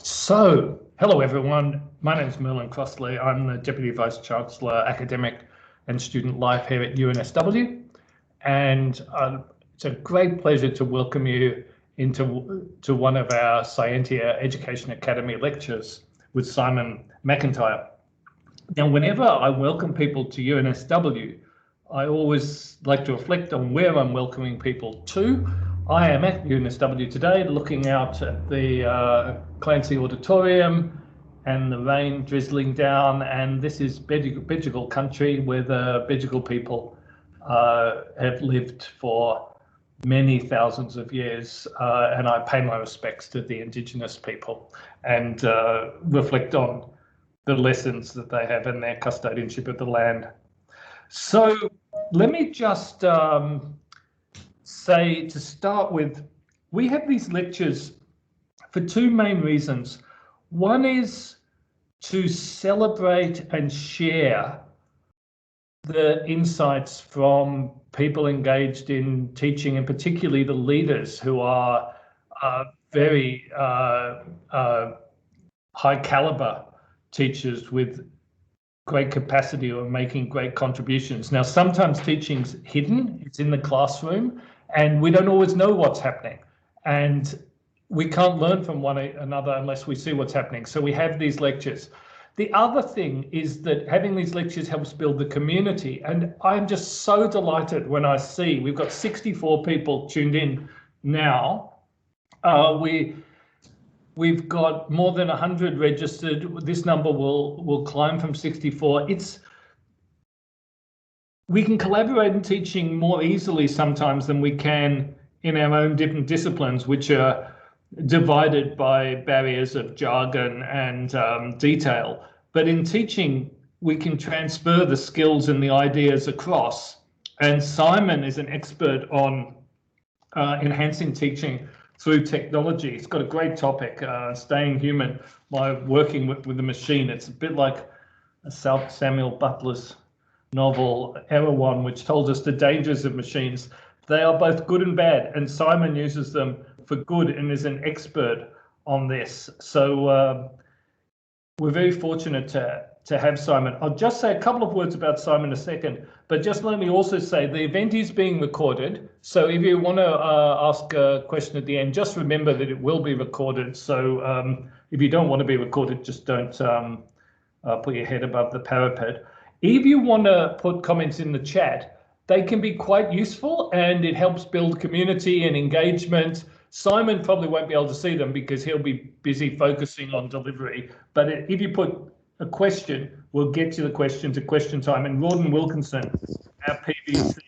So, hello everyone. My name is Merlin Crossley. I'm the Deputy Vice-Chancellor, Academic and Student Life here at UNSW. And it's a great pleasure to welcome you into one of our Scientia Education Academy lectures with Simon McIntyre. Now, whenever I welcome people to UNSW, I always like to reflect on where I'm welcoming people to. I am at UNSW today, looking out at the Clancy Auditorium and the rain drizzling down, and this is Bedegal country where the Bedegal people have lived for many thousands of years, and I pay my respects to the Indigenous people and reflect on the lessons that they have in their custodianship of the land. So let me just say, to start with, we have these lectures for two main reasons. One is to celebrate and share the insights from people engaged in teaching, and particularly the leaders who are very high caliber teachers with great capacity of making great contributions. Now, sometimes teaching's hidden, it's in the classroom, and we don't always know what's happening. And we can't learn from one another unless we see what's happening. So we have these lectures. The other thing is that having these lectures helps build the community. And I'm just so delighted when I see we've got 64 people tuned in now. We've got more than 100 registered. This number will climb from 64. We can collaborate in teaching more easily sometimes than we can in our own different disciplines, which are divided by barriers of jargon and detail. But in teaching, we can transfer the skills and the ideas across. And Simon is an expert on enhancing teaching through technology. It's got a great topic, staying human by working with the machine. It's a bit like a Samuel Butler's novel, Erewhon, which told us the dangers of machines. They are both good and bad, and Simon uses them for good and is an expert on this. So we're very fortunate to have Simon. I'll just say a couple of words about Simon in a second, but just let me also say the event is being recorded. So if you want to ask a question at the end, just remember that it will be recorded. So if you don't want to be recorded, just don't put your head above the parapet. If you want to put comments in the chat, they can be quite useful and it helps build community and engagement. Simon probably won't be able to see them because he'll be busy focusing on delivery. But if you put a question, we'll get to the questions at question time. And Rawdon Wilkinson, our PVC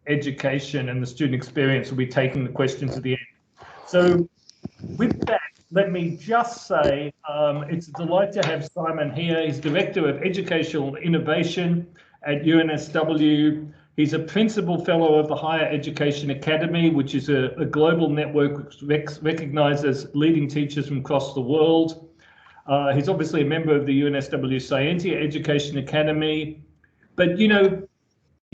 education and the student experience, will be taking the questions at the end. So with that, let me just say it's a delight to have Simon here. He's Director of Educational Innovation at UNSW. He's a Principal Fellow of the Higher Education Academy, which is a global network which recognizes leading teachers from across the world. He's obviously a member of the UNSW Scientia Education Academy, but you know,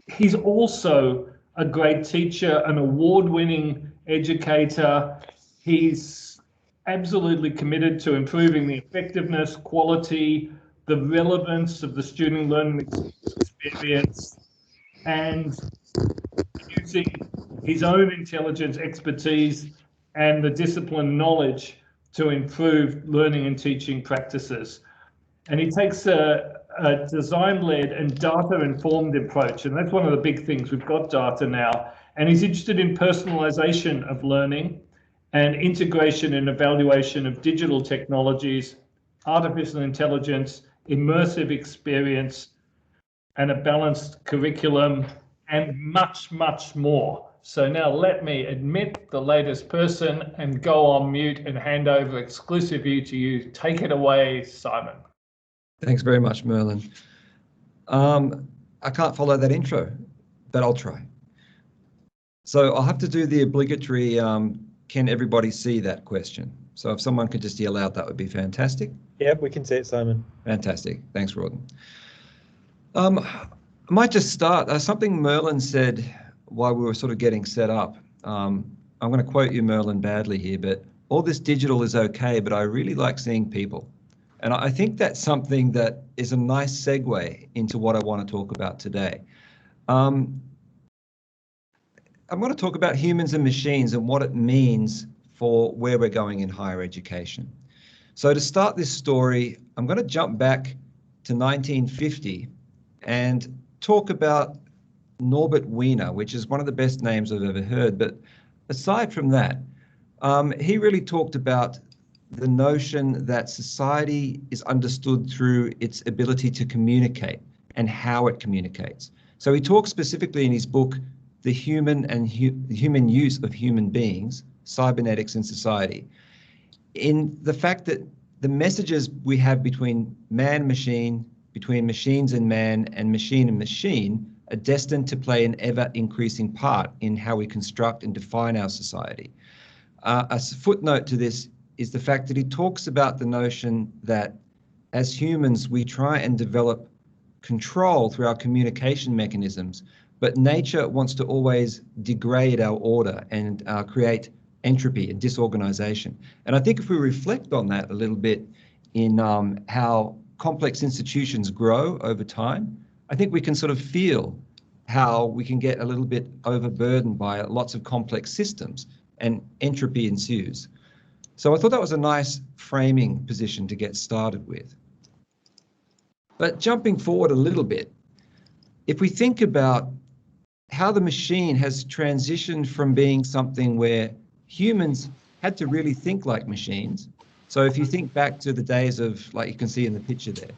he's also a great teacher, an award-winning educator. He's absolutely committed to improving the effectiveness, quality, the relevance of the student learning experience, and using his own intelligence, expertise, and the discipline knowledge to improve learning and teaching practices. And he takes a design-led and data-informed approach, and that's one of the big things. We've got data now, and he's interested in personalization of learning and integration and evaluation of digital technologies, artificial intelligence, immersive experience, and a balanced curriculum, and much, much more. So now let me admit the latest person and go on mute and hand over exclusively to you. Take it away, Simon. Thanks very much, Merlin. I can't follow that intro, but I'll try. So I'll have to do the obligatory, can everybody see that question? So if someone could just yell out, that would be fantastic. Yeah, we can see it, Simon. Fantastic. Thanks, Rawdon. I might just start. Something Merlin said while we were sort of getting set up. I'm going to quote you, Merlin, badly here, but all this digital is okay, but I really like seeing people. And I think that's something that is a nice segue into what I want to talk about today. I'm going to talk about humans and machines and what it means for where we're going in higher education. So to start this story, I'm going to jump back to 1950 and talk about Norbert Weiner, which is one of the best names I've ever heard. But aside from that, he really talked about the notion that society is understood through its ability to communicate and how it communicates. So he talks specifically in his book, The Human and Human Use of Human Beings, Cybernetics in Society, in the fact that the messages we have between man-machine, between machines and man, and machine are destined to play an ever-increasing part in how we construct and define our society. A footnote to this is the fact that he talks about the notion that as humans, we try and develop control through our communication mechanisms, but nature wants to always degrade our order and create entropy and disorganization. And I think if we reflect on that a little bit in how complex institutions grow over time, I think we can sort of feel how we can get a little bit overburdened by lots of complex systems and entropy ensues. So I thought that was a nice framing position to get started with. But jumping forward a little bit, if we think about how the machine has transitioned from being something where humans had to really think like machines. So if you think back to the days of, like you can see in the picture there,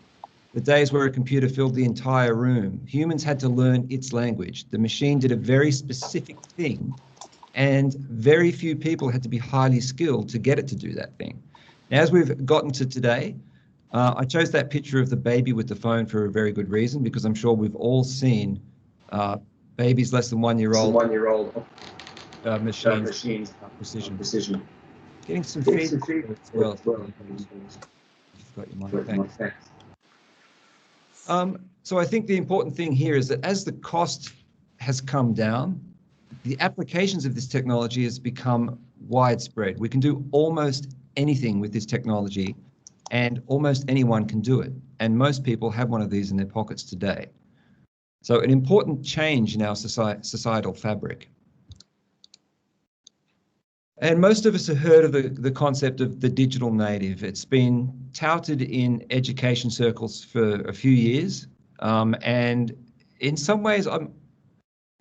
the days where a computer filled the entire room, humans had to learn its language. The machine did a very specific thing, and very few people had to be highly skilled to get it to do that thing. Now, as we've gotten to today, I chose that picture of the baby with the phone for a very good reason, because I'm sure we've all seen babies less than 1 year old. Machines, precision. Getting some feedback as well. You've got your mic. Thanks. So I think the important thing here is that as the cost has come down, the applications of this technology has become widespread. We can do almost anything with this technology, and almost anyone can do it. And most people have one of these in their pockets today. So an important change in our societal fabric. And most of us have heard of the concept of the digital native. It's been touted in education circles for a few years. And in some ways, I'm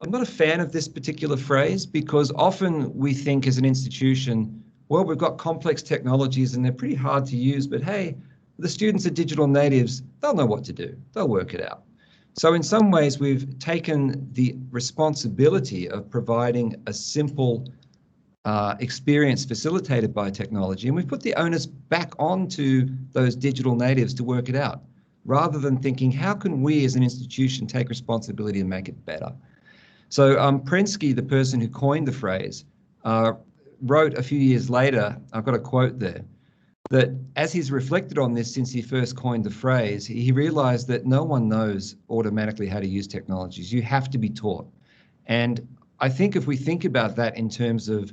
not a fan of this particular phrase, because often we think as an institution, well, we've got complex technologies and they're pretty hard to use, but hey, the students are digital natives, they'll know what to do, they'll work it out. So in some ways, we've taken the responsibility of providing a simple experience facilitated by technology, and we've put the onus back onto those digital natives to work it out, rather than thinking, how can we as an institution take responsibility and make it better? So Prensky, the person who coined the phrase, wrote a few years later, I've got a quote there, that as he's reflected on this since he first coined the phrase, he realized that no one knows automatically how to use technologies. You have to be taught. And I think if we think about that in terms of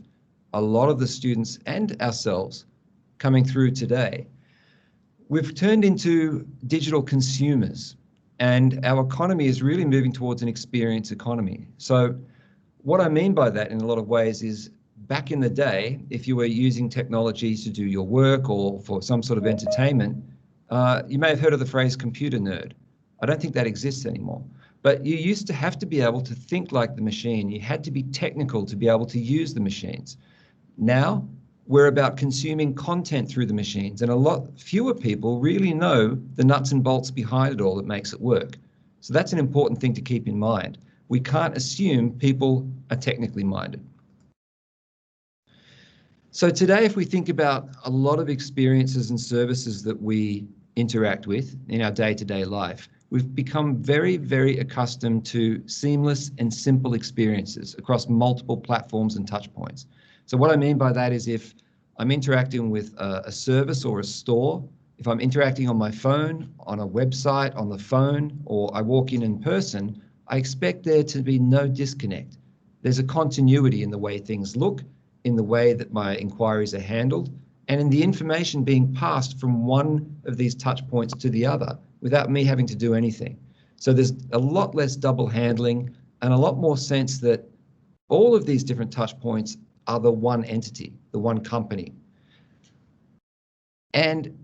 a lot of the students and ourselves coming through today, we've turned into digital consumers, and our economy is really moving towards an experience economy. So what I mean by that in a lot of ways is, back in the day, if you were using technology to do your work or for some sort of entertainment, you may have heard of the phrase computer nerd. I don't think that exists anymore. But you used to have to be able to think like the machine. You had to be technical to be able to use the machines. Now, we're about consuming content through the machines, and a lot fewer people really know the nuts and bolts behind it all that makes it work. So that's an important thing to keep in mind. We can't assume people are technically minded. So today, if we think about a lot of experiences and services that we interact with in our day-to-day life, we've become very, very accustomed to seamless and simple experiences across multiple platforms and touch points. So what I mean by that is, if I'm interacting with a service or a store, if I'm interacting on my phone, on a website, on the phone, or I walk in person, I expect there to be no disconnect. There's a continuity in the way things look, in the way that my inquiries are handled and in the information being passed from one of these touch points to the other without me having to do anything. So there's a lot less double handling and a lot more sense that all of these different touch points are the one entity, the one company. And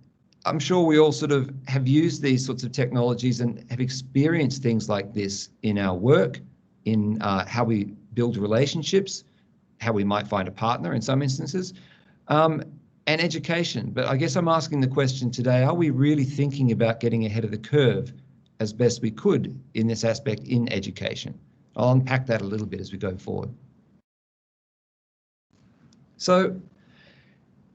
I'm sure we all sort of have used these sorts of technologies and have experienced things like this in our work, in how we build relationships, how we might find a partner in some instances, and education. But I guess I'm asking the question today, are we really thinking about getting ahead of the curve as best we could in this aspect in education? I'll unpack that a little bit as we go forward. So,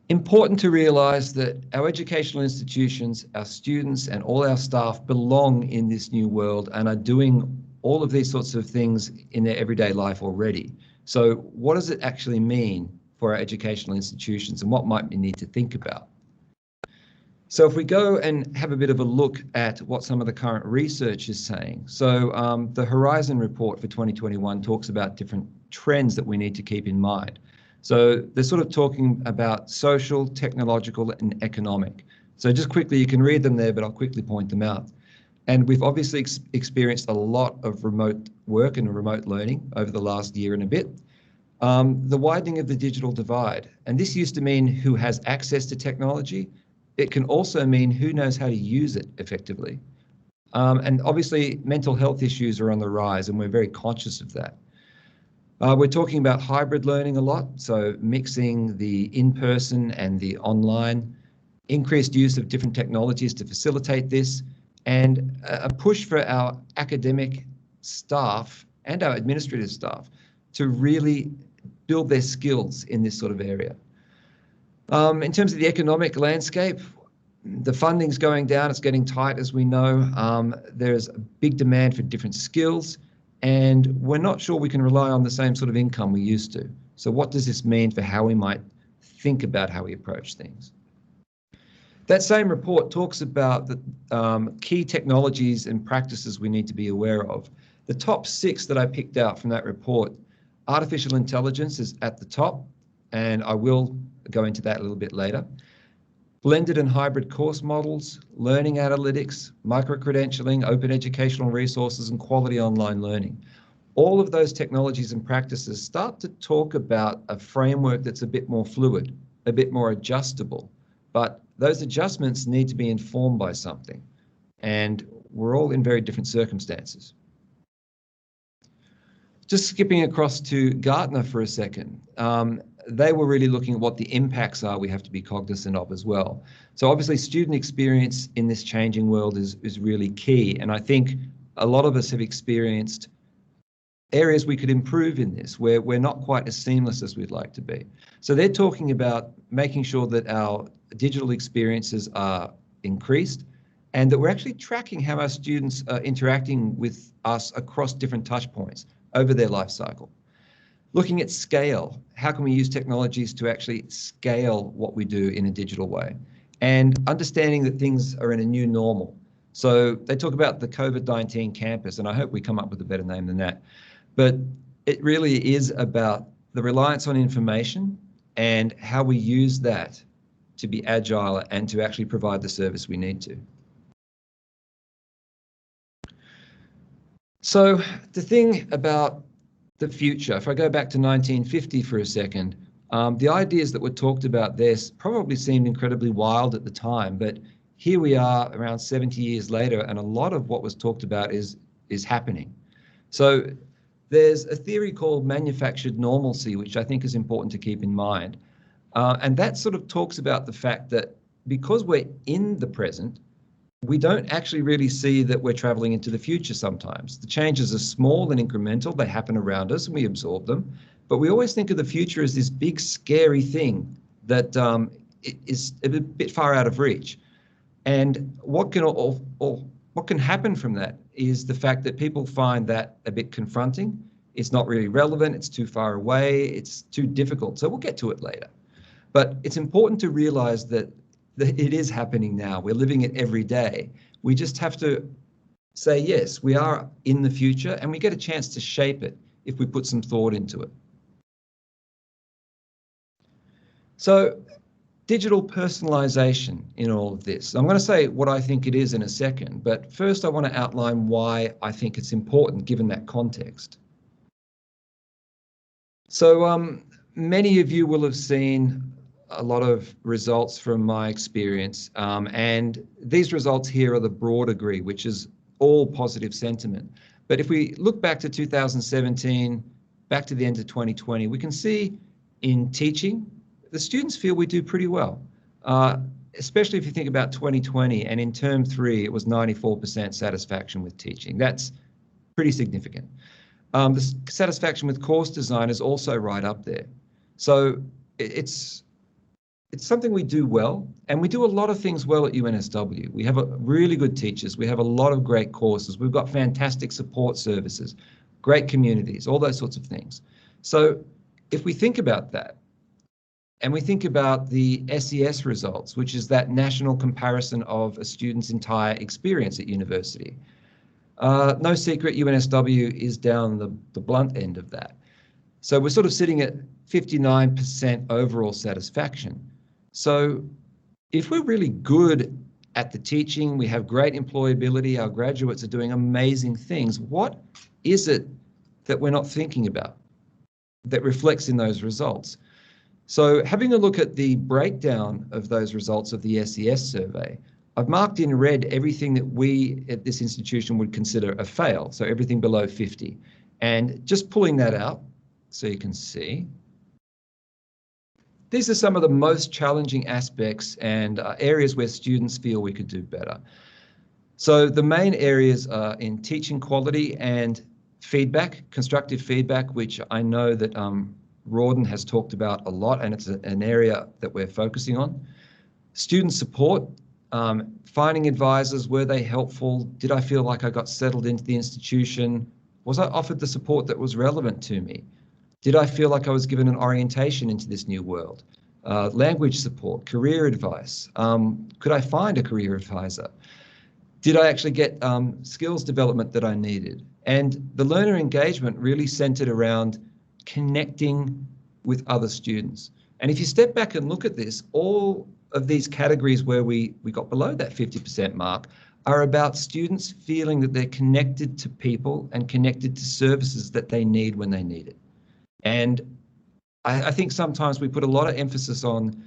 important to realise that our educational institutions, our students and all our staff belong in this new world and are doing all of these sorts of things in their everyday life already. So what does it actually mean for our educational institutions and what might we need to think about? So if we go and have a bit of a look at what some of the current research is saying. So the Horizon report for 2021 talks about different trends that we need to keep in mind. So they're sort of talking about social, technological and economic. So just quickly, you can read them there, but I'll quickly point them out. And we've obviously experienced a lot of remote work and remote learning over the last year and a bit. The widening of the digital divide. And this used to mean who has access to technology. It can also mean who knows how to use it effectively. And obviously mental health issues are on the rise and we're very conscious of that. We're talking about hybrid learning a lot, so mixing the in-person and the online, increased use of different technologies to facilitate this, and a push for our academic staff and our administrative staff to really build their skills in this sort of area. In terms of the economic landscape, the funding's going down, it's getting tight as we know. There's a big demand for different skills, and we're not sure we can rely on the same sort of income we used to. So what does this mean for how we might think about how we approach things? That same report talks about the key technologies and practices we need to be aware of. The top 6 that I picked out from that report, artificial intelligence is at the top, and I will go into that a little bit later. Blended and hybrid course models, learning analytics, micro-credentialing, open educational resources, and quality online learning. All of those technologies and practices start to talk about a framework that's a bit more fluid, a bit more adjustable, but those adjustments need to be informed by something, and we're all in very different circumstances. Just skipping across to Gartner for a second. They were really looking at what the impacts are we have to be cognizant of as well. So obviously student experience in this changing world is really key. And I think a lot of us have experienced areas we could improve in this, where we're not quite as seamless as we'd like to be. So they're talking about making sure that our digital experiences are increased and that we're actually tracking how our students are interacting with us across different touch points over their life cycle. Looking at scale, how can we use technologies to actually scale what we do in a digital way? And understanding that things are in a new normal. So they talk about the COVID-19 campus, and I hope we come up with a better name than that. But it really is about the reliance on information and how we use that to be agile and to actually provide the service we need to. So the thing about the future, if I go back to 1950 for a second, the ideas that were talked about there probably seemed incredibly wild at the time, but here we are around 70 years later, and a lot of what was talked about is happening. So there's a theory called manufactured normalcy, which I think is important to keep in mind. And that sort of talks about the fact that because we're in the present, we don't actually really see that we're traveling into the future sometimes. The changes are small and incremental, they happen around us and we absorb them, but we always think of the future as this big scary thing that is a bit far out of reach. And what can happen from that is the fact that people find that a bit confronting. It's not really relevant, it's too far away, it's too difficult. So we'll get to it later. But it's important to realize that it is happening now. We're living it every day. We just have to say, yes, we are in the future and we get a chance to shape it if we put some thought into it. So digital personalisation in all of this. I'm going to say what I think it is in a second, but first I want to outline why I think it's important given that context. So many of you will have seen a lot of results from my experience, and these results here are the broad degree, which is all positive sentiment. But if we look back to 2017, back to the end of 2020, we can see in teaching, the students feel we do pretty well, especially if you think about 2020, and in term 3, it was 94% satisfaction with teaching. That's pretty significant. The satisfaction with course design is also right up there. So it's something we do well, and we do a lot of things well at UNSW. We have really good teachers. We have a lot of great courses. We've got fantastic support services, great communities, all those sorts of things. So if we think about that, and we think about the SES results, which is that national comparison of a student's entire experience at university. No secret, UNSW is down the blunt end of that. So we're sort of sitting at 59% overall satisfaction. So if we're really good at the teaching, we have great employability, our graduates are doing amazing things, what is it that we're not thinking about that reflects in those results? So having a look at the breakdown of those results of the SES survey, I've marked in red everything that we at this institution would consider a fail, so everything below 50. And just pulling that out so you can see, these are some of the most challenging aspects and areas where students feel we could do better. So the main areas are in teaching quality and feedback, constructive feedback, which I know that Rawdon has talked about a lot, and it's an area that we're focusing on. Student support, finding advisors, were they helpful? Did I feel like I got settled into the institution? Was I offered the support that was relevant to me? Did I feel like I was given an orientation into this new world? Language support, career advice. Could I find a career advisor? Did I actually get skills development that I needed? And the learner engagement really centered around connecting with other students. And if you step back and look at this, all of these categories where we got below that 50% mark are about students feeling that they're connected to people and connected to services that they need when they need it. And I think sometimes we put a lot of emphasis on,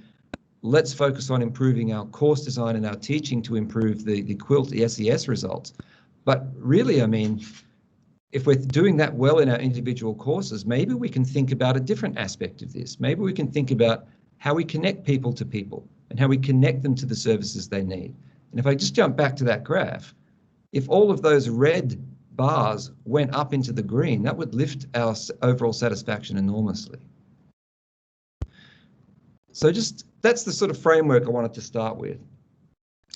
let's focus on improving our course design and our teaching to improve the QUILT, the SES results. But really, I mean, if we're doing that well in our individual courses, maybe we can think about a different aspect of this. Maybe we can think about how we connect people to people and how we connect them to the services they need. And if I just jump back to that graph, if all of those red bars went up into the green, that would lift our overall satisfaction enormously. So that's the sort of framework I wanted to start with.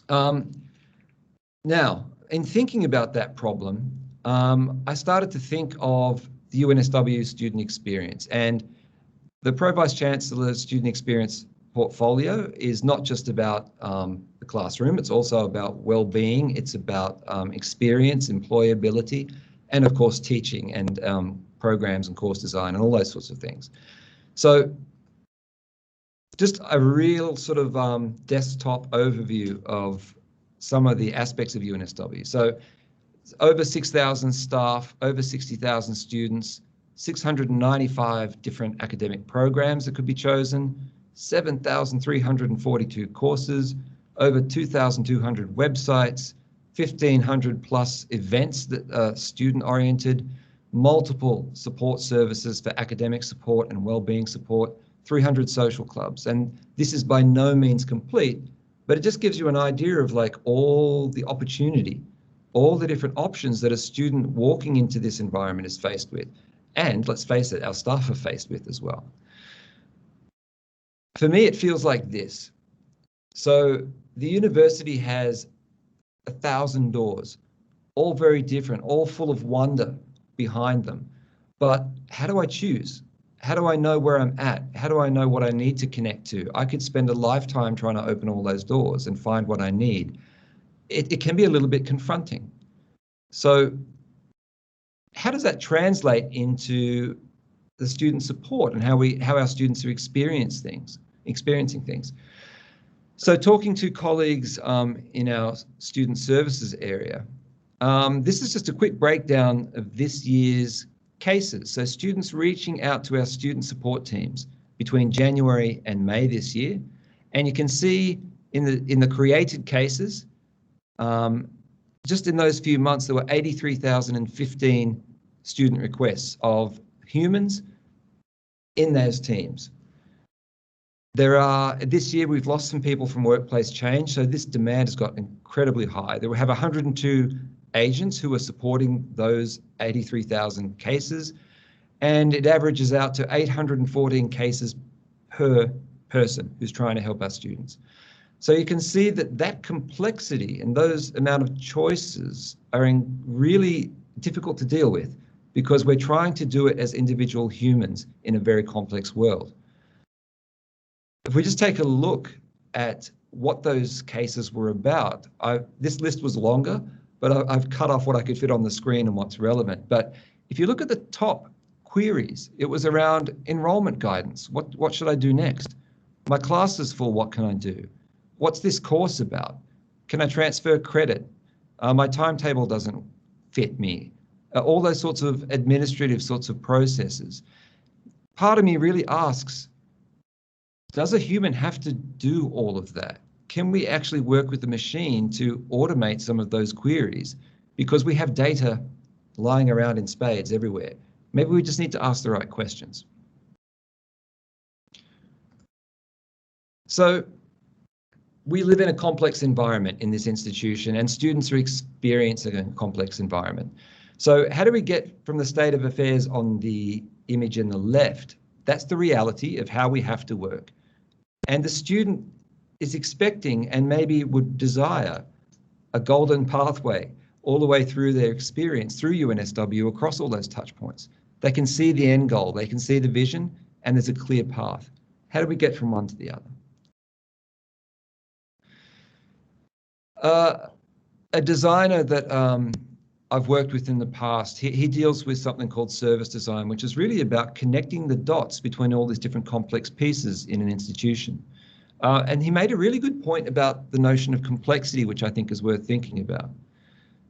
Now, in thinking about that problem, I started to think of the UNSW student experience, and the Pro-Vice-Chancellor student experience portfolio is not just about the classroom, it's also about well-being, it's about experience, employability, and of course teaching and programs and course design and all those sorts of things. So just a real sort of desktop overview of some of the aspects of UNSW. So over 6,000 staff, over 60,000 students, 695 different academic programs that could be chosen, 7,342 courses, over 2,200 websites, 1,500 plus events that are student-oriented, multiple support services for academic support and well-being support, 300 social clubs. And this is by no means complete, but it just gives you an idea of like all the opportunity, all the different options that a student walking into this environment is faced with. And let's face it, our staff are faced with as well. For me, it feels like this. So the university has 1,000 doors, all very different, all full of wonder behind them. But how do I choose? How do I know where I'm at? How do I know what I need to connect to? I could spend a lifetime trying to open all those doors and find what I need. It can be a little bit confronting. So how does that translate into the student support and how our students experience things? experiencing things. So talking to colleagues in our student services area, this is just a quick breakdown of this year's cases. So students reaching out to our student support teams between January and May this year. And you can see in the created cases, just in those few months, there were 83,015 student requests of humans in those teams. This year we've lost some people from workplace change, so this demand has got incredibly high. We have 102 agents who are supporting those 83,000 cases, and it averages out to 814 cases per person who's trying to help our students. So you can see that complexity and those amount of choices are really difficult to deal with because we're trying to do it as individual humans in a very complex world. If we just take a look at what those cases were about, this list was longer, but I've cut off what I could fit on the screen and what's relevant. But if you look at the top queries, it was around enrollment guidance. What should I do next? My class is full, what can I do? What's this course about? Can I transfer credit? My timetable doesn't fit me. All those sorts of administrative sorts of processes. Part of me really asks, does a human have to do all of that? Can we actually work with the machine to automate some of those queries? Because we have data lying around in spades everywhere. Maybe we just need to ask the right questions. So we live in a complex environment in this institution, and students are experiencing a complex environment. So how do we get from the state of affairs on the image in the left? That's the reality of how we have to work. And the student is expecting and maybe would desire a golden pathway all the way through their experience through UNSW across all those touch points. They can see the end goal, they can see the vision, and there's a clear path. How do we get from one to the other? A designer that I've worked with in the past, he deals with something called service design, which is really about connecting the dots between all these different complex pieces in an institution. And he made a really good point about the notion of complexity, which I think is worth thinking about.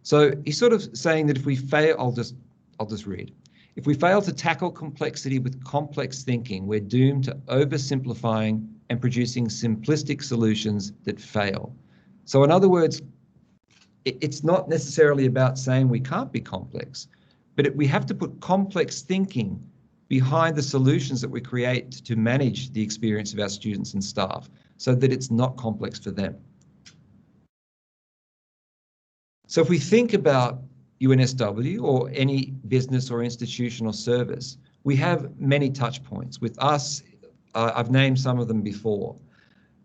So he's sort of saying that if we fail, I'll just read. If we fail to tackle complexity with complex thinking, we're doomed to oversimplifying and producing simplistic solutions that fail. So in other words, it's not necessarily about saying we can't be complex, but we have to put complex thinking behind the solutions that we create to manage the experience of our students and staff so that it's not complex for them. So if we think about UNSW or any business or institutional service, we have many touch points. With us, I've named some of them before.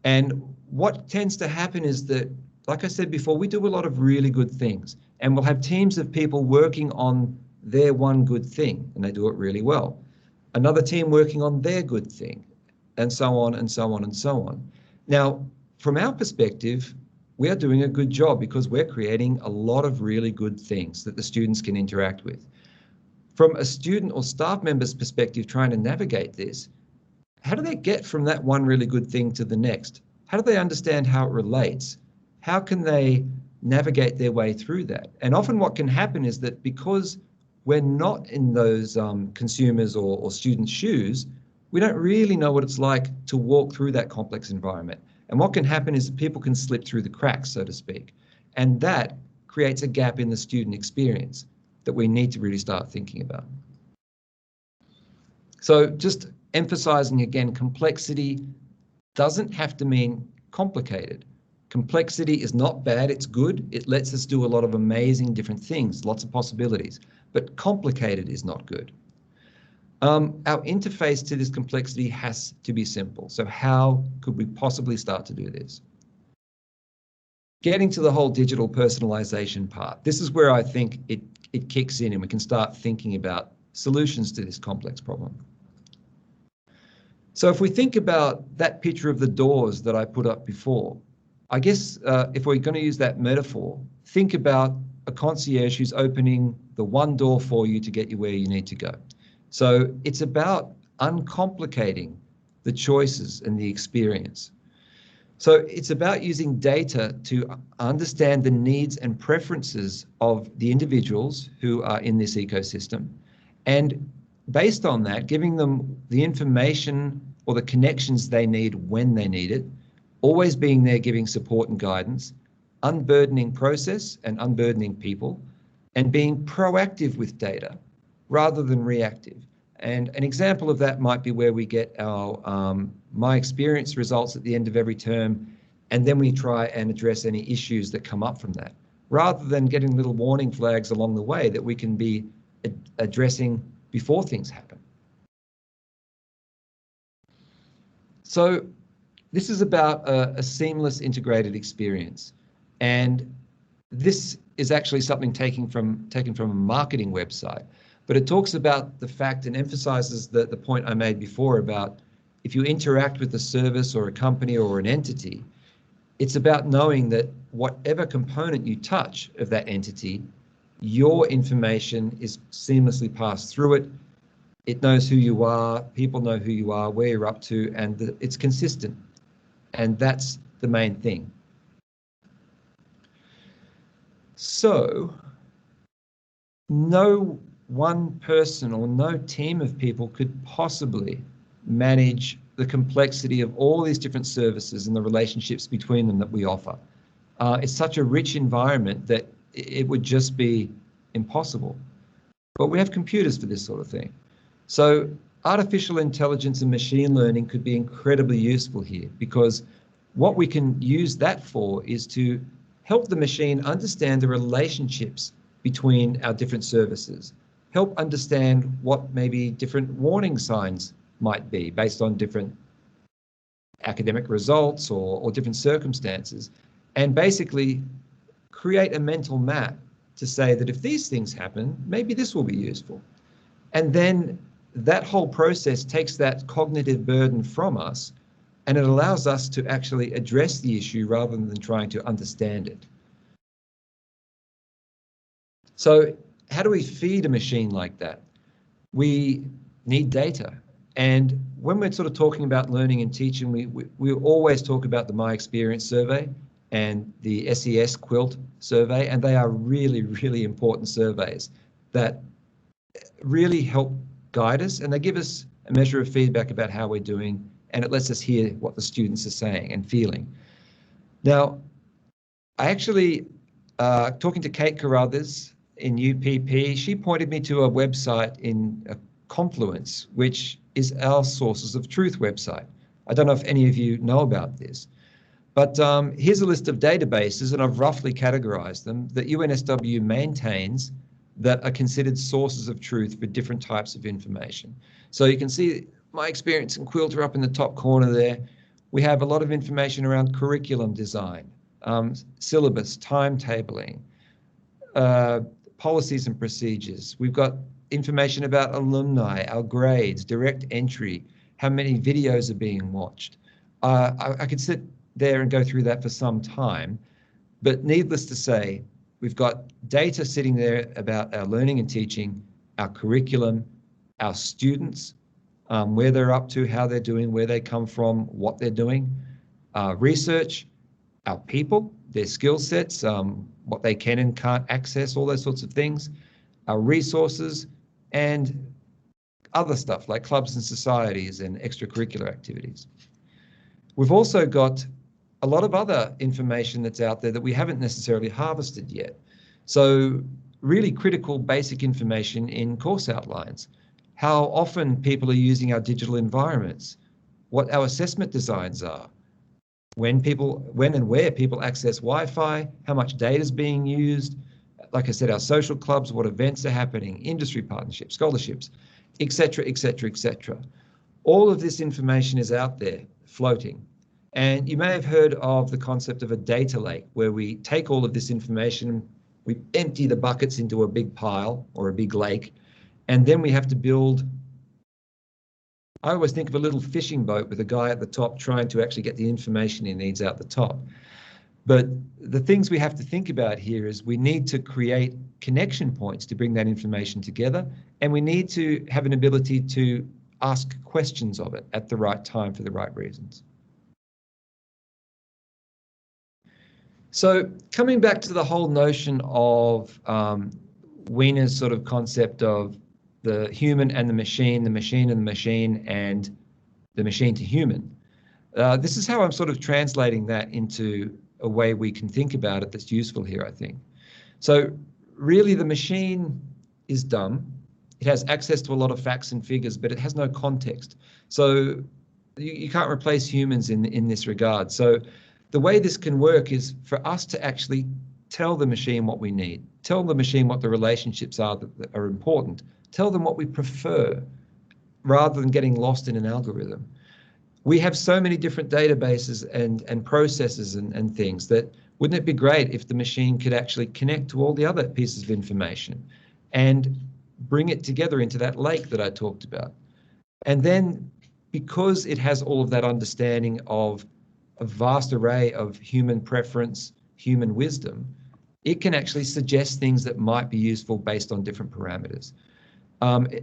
And what tends to happen is that, like I said before, we do a lot of really good things, and we'll have teams of people working on their one good thing, and they do it really well. Another team working on their good thing, and so on and so on and so on. Now, from our perspective, we are doing a good job because we're creating a lot of really good things that the students can interact with. From a student or staff member's perspective, trying to navigate this, how do they get from that one really good thing to the next? How do they understand how it relates? How can they navigate their way through that? And often what can happen is that because we're not in those consumers or students' shoes, we don't really know what it's like to walk through that complex environment. And what can happen is that people can slip through the cracks, so to speak. And that creates a gap in the student experience that we need to really start thinking about. So just emphasizing again, complexity doesn't have to mean complicated. Complexity is not bad, it's good. It lets us do a lot of amazing different things, lots of possibilities, but complicated is not good. Our interface to this complexity has to be simple. So how could we possibly start to do this? Getting to the whole digital personalization part, this is where I think it kicks in and we can start thinking about solutions to this complex problem. So if we think about that picture of the doors that I put up before, I guess if we're going to use that metaphor, think about a concierge who's opening the one door for you to get you where you need to go. So it's about uncomplicating the choices, and the experience. So it's about using data to understand the needs and preferences of the individuals who are in this ecosystem, and based on that, giving them the information or the connections they need when they need it, always being there giving support and guidance, unburdening process and unburdening people, and being proactive with data rather than reactive. And an example of that might be where we get our My Experience results at the end of every term, and then we try and address any issues that come up from that, rather than getting little warning flags along the way that we can be addressing before things happen. So this is about a seamless integrated experience. And this is actually something taken from a marketing website. But it talks about the fact and emphasizes the point I made before about if you interact with a service or a company or an entity, it's about knowing that whatever component you touch of that entity, your information is seamlessly passed through it. It knows who you are, people know who you are, where you're up to, and it's consistent. And that's the main thing. So, no one person or no team of people could possibly manage the complexity of all these different services and the relationships between them that we offer. It's such a rich environment that it would just be impossible. But we have computers for this sort of thing. So artificial intelligence and machine learning could be incredibly useful here, because what we can use that for is to help the machine understand the relationships between our different services, help understand what maybe different warning signs might be based on different academic results or different circumstances, and basically create a mental map to say that if these things happen, maybe this will be useful. And then that whole process takes that cognitive burden from us, and it allows us to actually address the issue rather than trying to understand it. So how do we feed a machine like that? We need data. And when we're sort of talking about learning and teaching, we always talk about the My Experience survey and the SES Quilt survey, and they are really, really important surveys that really help guide us, and they give us a measure of feedback about how we're doing, and it lets us hear what the students are saying and feeling. Now, I actually, talking to Kate Carruthers in UPP, she pointed me to a website in Confluence, which is our Sources of Truth website. I don't know if any of you know about this, but here's a list of databases, and I've roughly categorized them, that UNSW maintains that are considered sources of truth for different types of information. So you can see My Experience and Quilter up in the top corner there. We have a lot of information around curriculum design, syllabus, timetabling, policies and procedures. We've got information about alumni, our grades, direct entry, how many videos are being watched. I could sit there and go through that for some time, but needless to say, we've got data sitting there about our learning and teaching, our curriculum, our students, where they're up to, how they're doing, where they come from, what they're doing, research, our people, their skill sets, what they can and can't access, all those sorts of things, our resources, and other stuff like clubs and societies and extracurricular activities. We've also got a lot of other information that's out there that we haven't necessarily harvested yet. So really critical basic information in course outlines, how often people are using our digital environments, what our assessment designs are, when and where people access Wi-Fi, how much data is being used, like I said, our social clubs, what events are happening, industry partnerships, scholarships, etc., etc., etc. All of this information is out there floating. And you may have heard of the concept of a data lake, where we take all of this information, we empty the buckets into a big pile or a big lake, and then we have to build, I always think of a little fishing boat with a guy at the top trying to actually get the information he needs out the top. But the things we have to think about here is we need to create connection points to bring that information together, and we need to have an ability to ask questions of it at the right time for the right reasons. So coming back to the whole notion of Weiner's sort of concept of the human and the machine and the machine, and the machine to human, this is how I'm sort of translating that into a way we can think about it that's useful here, I think. So really the machine is dumb. It has access to a lot of facts and figures, but it has no context. So you can't replace humans in this regard. So the way this can work is for us to actually tell the machine what we need, tell the machine what the relationships are that are important, tell them what we prefer, rather than getting lost in an algorithm. We have so many different databases and processes and things that wouldn't it be great if the machine could actually connect to all the other pieces of information and bring it together into that lake that I talked about. And then because it has all of that understanding of a vast array of human preference, human wisdom, it can actually suggest things that might be useful based on different parameters.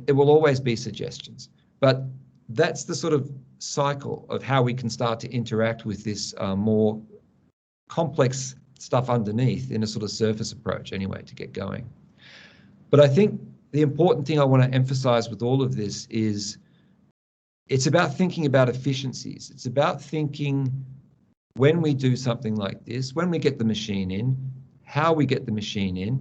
It will always be suggestions, but that's the sort of cycle of how we can start to interact with this more complex stuff underneath in a sort of surface approach anyway to get going. But I think the important thing I want to emphasize with all of this is it's about thinking about efficiencies. It's about thinking when we do something like this, when we get the machine in, how we get the machine in,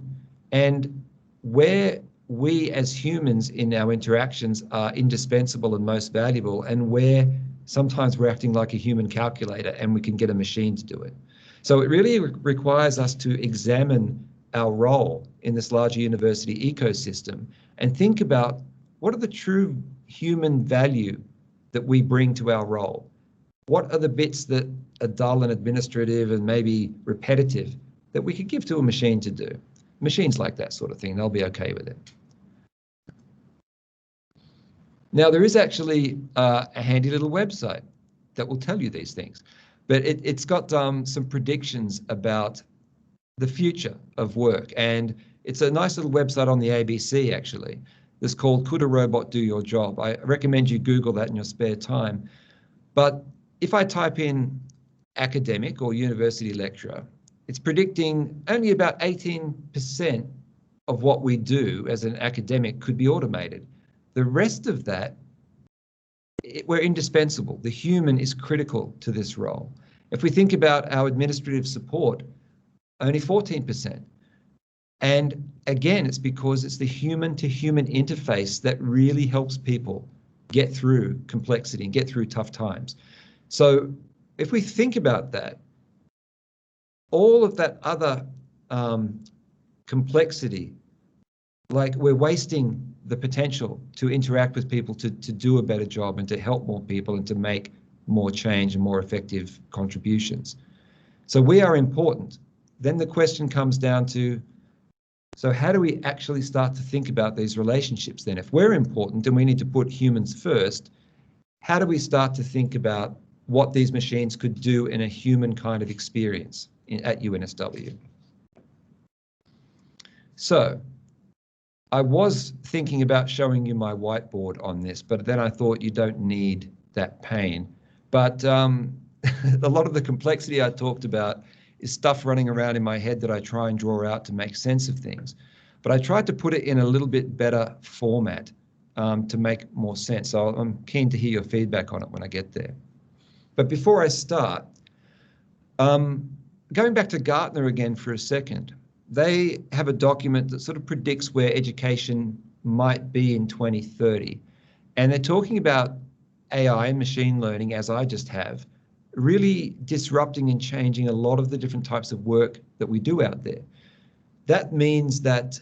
and where we as humans in our interactions are indispensable and most valuable, and where sometimes we're acting like a human calculator and we can get a machine to do it. So it really requires us to examine our role in this larger university ecosystem and think about what are the true human value that we bring to our role? What are the bits that are dull and administrative and maybe repetitive that we could give to a machine to do? Machines like that sort of thing, they'll be okay with it. Now, there is actually a handy little website that will tell you these things, but it's got some predictions about the future of work. And it's a nice little website on the ABC, actually. It's called Could a Robot Do Your Job? I recommend you Google that in your spare time. But if I type in academic or university lecturer, it's predicting only about 18% of what we do as an academic could be automated. The rest of that, we're indispensable. The human is critical to this role. If we think about our administrative support, only 14%. And again, it's because it's the human-to-human interface that really helps people get through complexity and get through tough times. So if we think about that, all of that other complexity, like we're wasting the potential to interact with people to do a better job and to help more people and to make more change and more effective contributions. So we are important. Then the question comes down to, so how do we actually start to think about these relationships then? If we're important and we need to put humans first, how do we start to think about what these machines could do in a human kind of experience at UNSW? So I was thinking about showing you my whiteboard on this, but then I thought you don't need that pain. But a lot of the complexity I talked about is stuff running around in my head that I try and draw out to make sense of things. But I tried to put it in a little bit better format to make more sense. So I'm keen to hear your feedback on it when I get there. But before I start, going back to Gartner again for a second, they have a document that sort of predicts where education might be in 2030. And they're talking about AI and machine learning, as I just have, really disrupting and changing a lot of the different types of work that we do out there. That means that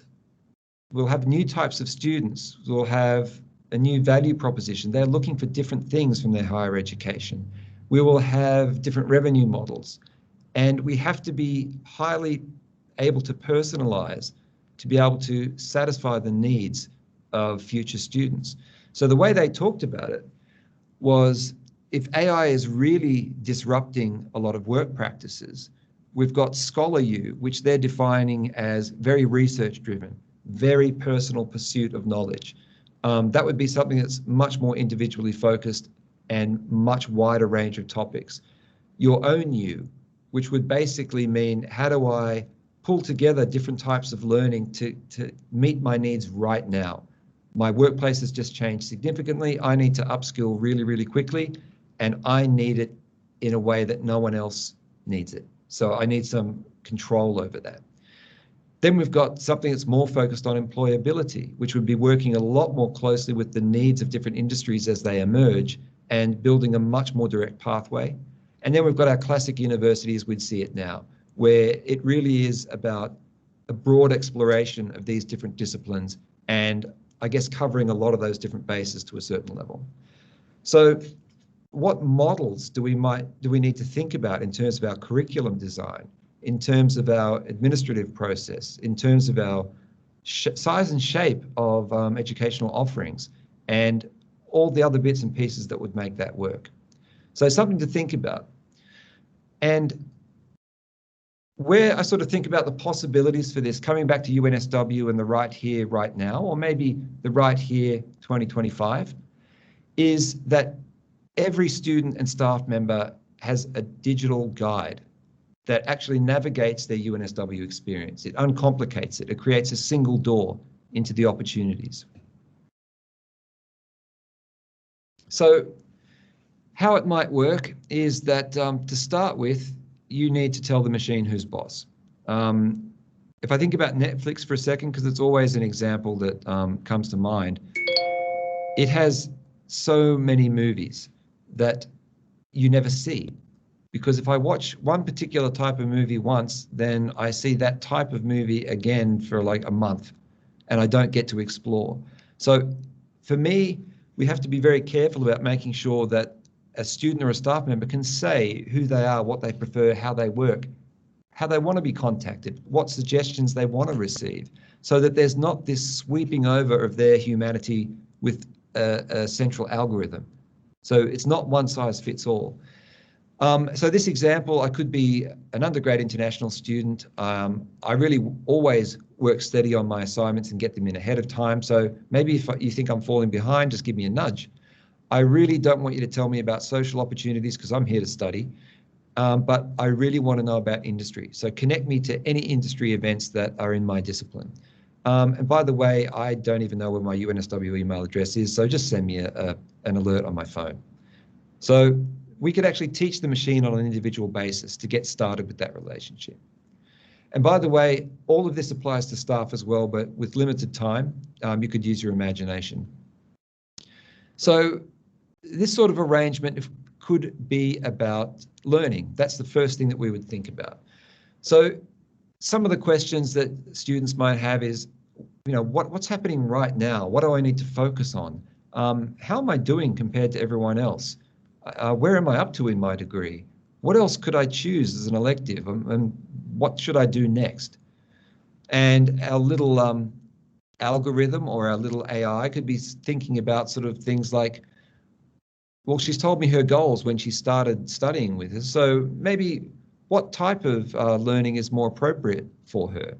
we'll have new types of students, we'll have a new value proposition. They're looking for different things from their higher education. We will have different revenue models, and we have to be highly able to personalize to be able to satisfy the needs of future students. So the way they talked about it was, if AI is really disrupting a lot of work practices, we've got Scholar U, which they're defining as very research driven, very personal pursuit of knowledge. That would be something that's much more individually focused and much wider range of topics. Your own you, which would basically mean, how do I pull together different types of learning to meet my needs right now? My workplace has just changed significantly. I need to upskill really, really quickly, and I need it in a way that no one else needs it. So I need some control over that. Then we've got something that's more focused on employability, which would be working a lot more closely with the needs of different industries as they emerge and building a much more direct pathway. And then we've got our classic universities, we'd see it now, where it really is about a broad exploration of these different disciplines and I guess covering a lot of those different bases to a certain level. So what models do we need to think about in terms of our curriculum design, in terms of our administrative process, in terms of our size and shape of educational offerings, and all the other bits and pieces that would make that work? So something to think about. And where I sort of think about the possibilities for this, coming back to UNSW and the right here, right now, or maybe the right here 2025, is that every student and staff member has a digital guide that actually navigates their UNSW experience. It uncomplicates it. It creates a single door into the opportunities. So how it might work is that to start with, you need to tell the machine who's boss. If I think about Netflix for a second, because it's always an example that comes to mind, it has so many movies that you never see. Because if I watch one particular type of movie once, then I see that type of movie again for like a month, and I don't get to explore. So for me, we have to be very careful about making sure that a student or a staff member can say who they are, what they prefer, how they work, how they want to be contacted, what suggestions they want to receive, so that there's not this sweeping over of their humanity with a central algorithm. So it's not one size fits all. So this example, I could be an undergrad international student. I really always work steady on my assignments and get them in ahead of time. So maybe if you think I'm falling behind, just give me a nudge. I really don't want you to tell me about social opportunities because I'm here to study, but I really want to know about industry. So connect me to any industry events that are in my discipline. And by the way, I don't even know where my UNSW email address is, so just send me an alert on my phone. So we could actually teach the machine on an individual basis to get started with that relationship. And by the way, all of this applies to staff as well, but with limited time, you could use your imagination. So this sort of arrangement could be about learning. That's the first thing that we would think about. So some of the questions that students might have is, what's happening right now? What do I need to focus on? How am I doing compared to everyone else? Where am I up to in my degree? What else could I choose as an elective? And what should I do next? And our little algorithm or our little AI could be thinking about sort of things like, well, she's told me her goals when she started studying with us. So maybe what type of learning is more appropriate for her?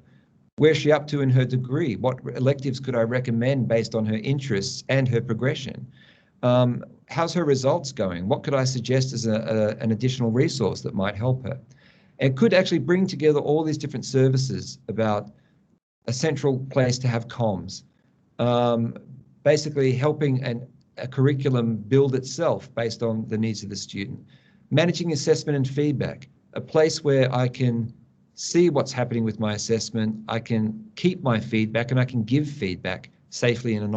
Where's she up to in her degree? What electives could I recommend based on her interests and her progression? How's her results going? What could I suggest as an additional resource that might help her? It could actually bring together all these different services about a central place to have comms, basically helping a curriculum build itself based on the needs of the student. Managing assessment and feedback, a place where I can see what's happening with my assessment, I can keep my feedback, and I can give feedback safely and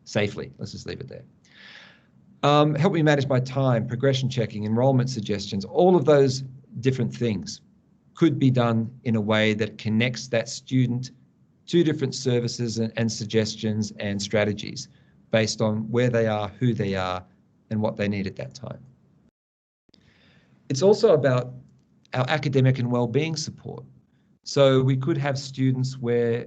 safely. Let's just leave it there. Help me manage my time, progression checking, enrollment suggestions, all of those different things could be done in a way that connects that student to different services and suggestions and strategies based on where they are, who they are, and what they need at that time. It's also about our academic and well-being support. So we could have students where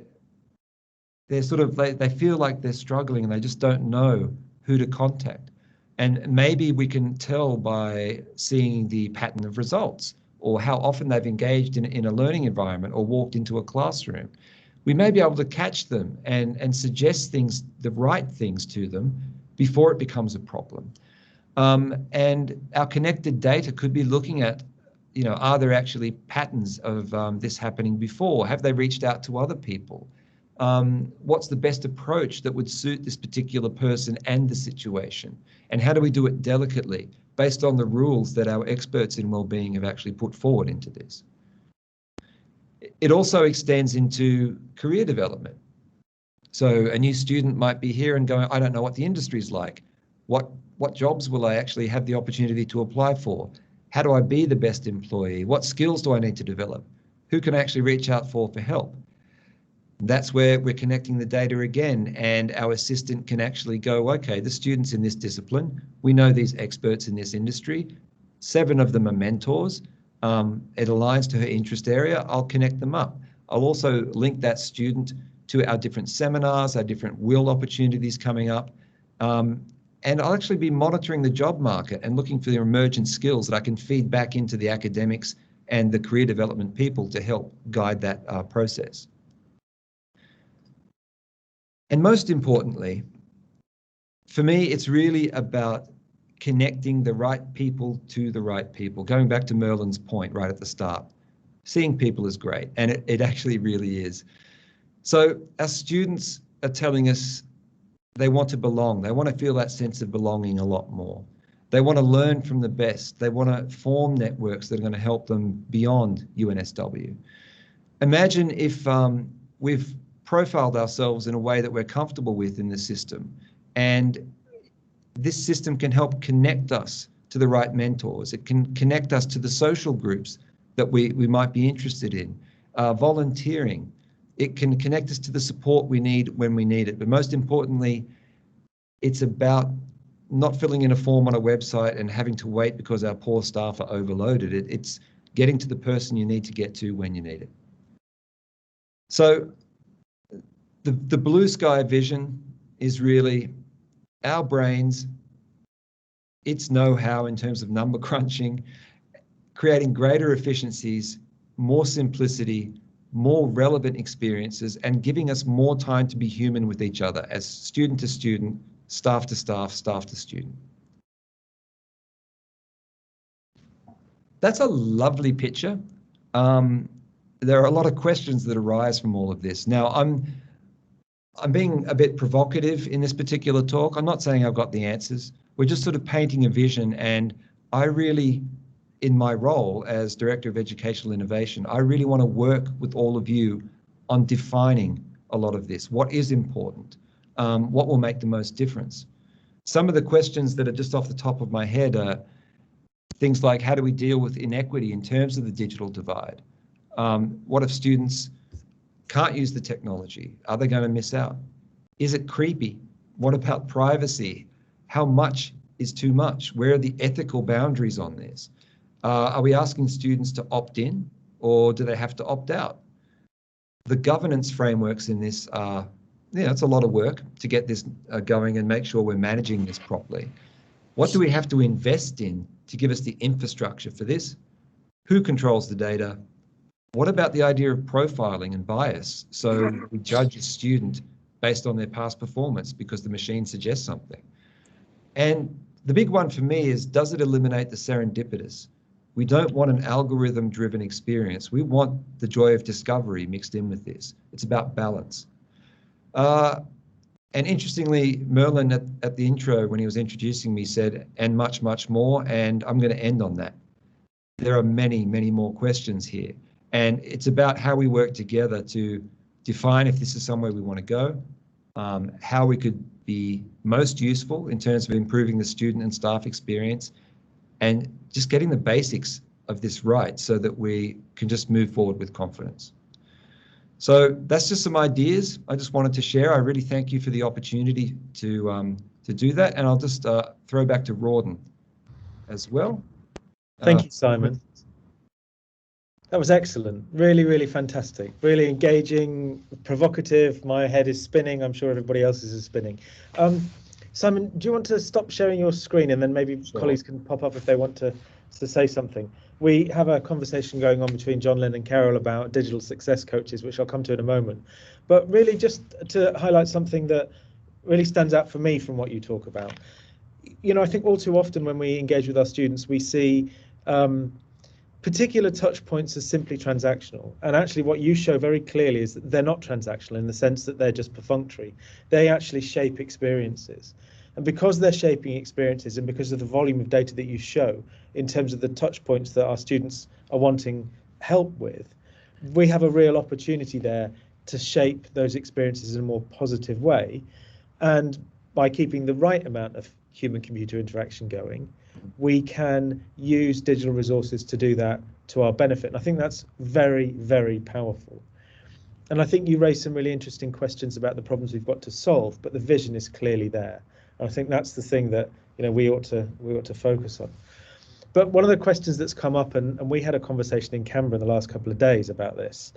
they're they feel like they're struggling and they just don't know who to contact. And maybe we can tell by seeing the pattern of results or how often they've engaged in a learning environment or walked into a classroom. we may be able to catch them and suggest things, the right things to them before it becomes a problem. And our connected data could be looking at, are there actually patterns of this happening before? Have they reached out to other people? What's the best approach that would suit this particular person and the situation? And how do we do it delicately based on the rules that our experts in wellbeing have actually put forward into this? It also extends into career development. So a new student might be here and going, I don't know what the industry's like. What jobs will I actually have the opportunity to apply for? How do I be the best employee? What skills do I need to develop? Who can I actually reach out for help? That's where we're connecting the data again, and our assistant can actually go, okay, the students in this discipline, we know these experts in this industry, 7 of them are mentors. It aligns to her interest area. I'll connect them up. I'll also link that student to our different seminars, our different will opportunities coming up. And I'll actually be monitoring the job market and looking for the emergent skills that I can feed back into the academics and the career development people to help guide that process. And most importantly, for me, it's really about connecting the right people to the right people. Going back to Merlin's point right at the start, seeing people is great, and it actually really is. So our students are telling us they want to belong. They want to feel that sense of belonging a lot more. They want to learn from the best. They want to form networks that are going to help them beyond UNSW. Imagine if we've profiled ourselves in a way that we're comfortable with in the system, and this system can help connect us to the right mentors. It can connect us to the social groups that we might be interested in, volunteering. It can connect us to the support we need when we need it. But most importantly, it's about not filling in a form on a website and having to wait because our poor staff are overloaded. It's getting to the person you need to get to when you need it. So the blue sky vision is really our brains, its know-how in terms of number crunching, creating greater efficiencies, more simplicity, more relevant experiences, and giving us more time to be human with each other as student to student, staff to staff, staff to student. That's a lovely picture. There are a lot of questions that arise from all of this. Now, I'm being a bit provocative in this particular talk. I'm not saying I've got the answers. We're just sort of painting a vision, and I really, in my role as Director of Educational Innovation, I really want to work with all of you on defining a lot of this. What is important? What will make the most difference? Some of the questions that are just off the top of my head are things like, how do we deal with inequity in terms of the digital divide? What if students can't use the technology? Are they going to miss out? Is it creepy? What about privacy? How much is too much? Where are the ethical boundaries on this? Are we asking students to opt in, or do they have to opt out? The governance frameworks in this are, it's a lot of work to get this going and make sure we're managing this properly. What do we have to invest in to give us the infrastructure for this? Who controls the data? What about the idea of profiling and bias? So we judge a student based on their past performance because the machine suggests something. And the big one for me is, does it eliminate the serendipitous? We don't want an algorithm-driven experience. We want the joy of discovery mixed in with this. It's about balance. And interestingly, Merlin at the intro, when he was introducing me, said, and much, much more, and I'm going to end on that. There are many, many more questions here. And it's about how we work together to define if this is somewhere we want to go, how we could be most useful in terms of improving the student and staff experience, and just getting the basics of this right so that we can just move forward with confidence. So that's just some ideas I just wanted to share. I really thank you for the opportunity to do that, and I'll just throw back to Rawdon as well. Thank you, Simon. That was excellent. Really, really fantastic. Really engaging, provocative. My head is spinning. I'm sure everybody else's is spinning. Simon, do you want to stop sharing your screen, and then maybe colleagues can pop up if they want to say something? We have a conversation going on between John Lynn and Carol about digital success coaches, which I'll come to in a moment. But really just to highlight something that really stands out for me from what you talk about. You know, I think all too often when we engage with our students, we see particular touch points as simply transactional. And actually what you show very clearly is that they're not transactional in the sense that they're just perfunctory. They actually shape experiences. And because they're shaping experiences and because of the volume of data that you show in terms of the touch points that our students are wanting help with, we have a real opportunity there to shape those experiences in a more positive way. And by keeping the right amount of human-computer interaction going, we can use digital resources to do that to our benefit. And I think that's very, very powerful. And I think you raised some really interesting questions about the problems we've got to solve, but the vision is clearly there. And I think that's the thing that, you know, we ought to focus on. But one of the questions that's come up, and we had a conversation in Canberra in the last couple of days about this,